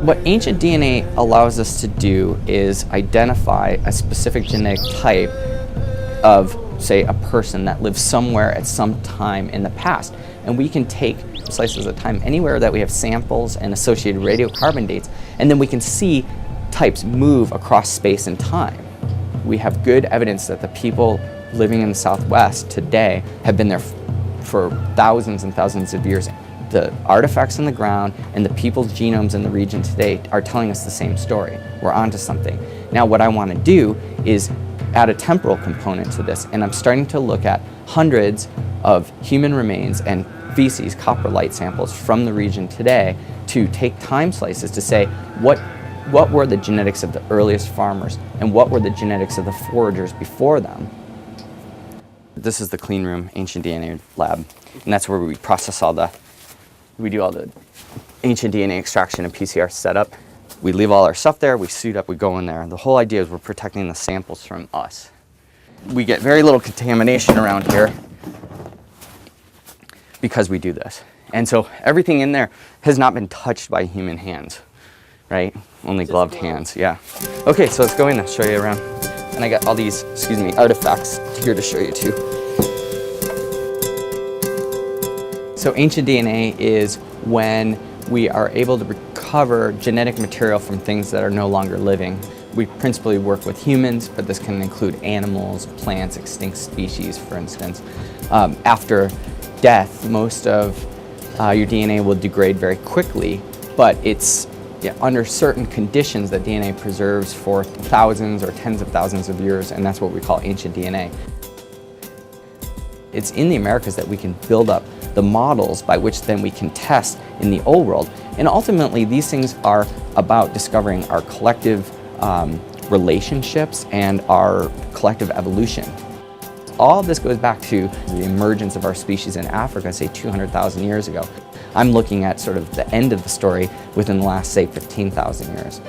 What ancient DNA allows us to do is identify a specific genetic type of, say, a person that lives somewhere at some time in the past. And we can take slices of time anywhere that we have samples and associated radiocarbon dates, and then we can see types move across space and time. We have good evidence that the people living in the Southwest today have been there for thousands and thousands of years. The artifacts in the ground and the people's genomes in the region today are telling us the same story. We're onto something. Now what I want to do is add a temporal component to this, and I'm starting to look at hundreds of human remains and feces, coprolite samples from the region today to take time slices to say what were the genetics of the earliest farmers and what were the genetics of the foragers before them. This is the clean room ancient DNA lab, and that's where we process we do all the ancient DNA extraction and PCR setup. We leave all our stuff there, we suit up, we go in there. The whole idea is we're protecting the samples from us. We get very little contamination around here because we do this. And so everything in there has not been touched by human hands, right? Only gloved hands, yeah. Okay, so let's go in and show you around. And I got all these, artifacts here to show you too. So ancient DNA is when we are able to recover genetic material from things that are no longer living. We principally work with humans, but this can include animals, plants, extinct species, for instance. After death, most of your DNA will degrade very quickly, but it's under certain conditions that DNA preserves for thousands or tens of thousands of years, and that's what we call ancient DNA. It's in the Americas that we can build up the models by which then we can test in the old world. And ultimately, these things are about discovering our collective relationships and our collective evolution. All of this goes back to the emergence of our species in Africa, say 200,000 years ago. I'm looking at sort of the end of the story within the last, say, 15,000 years.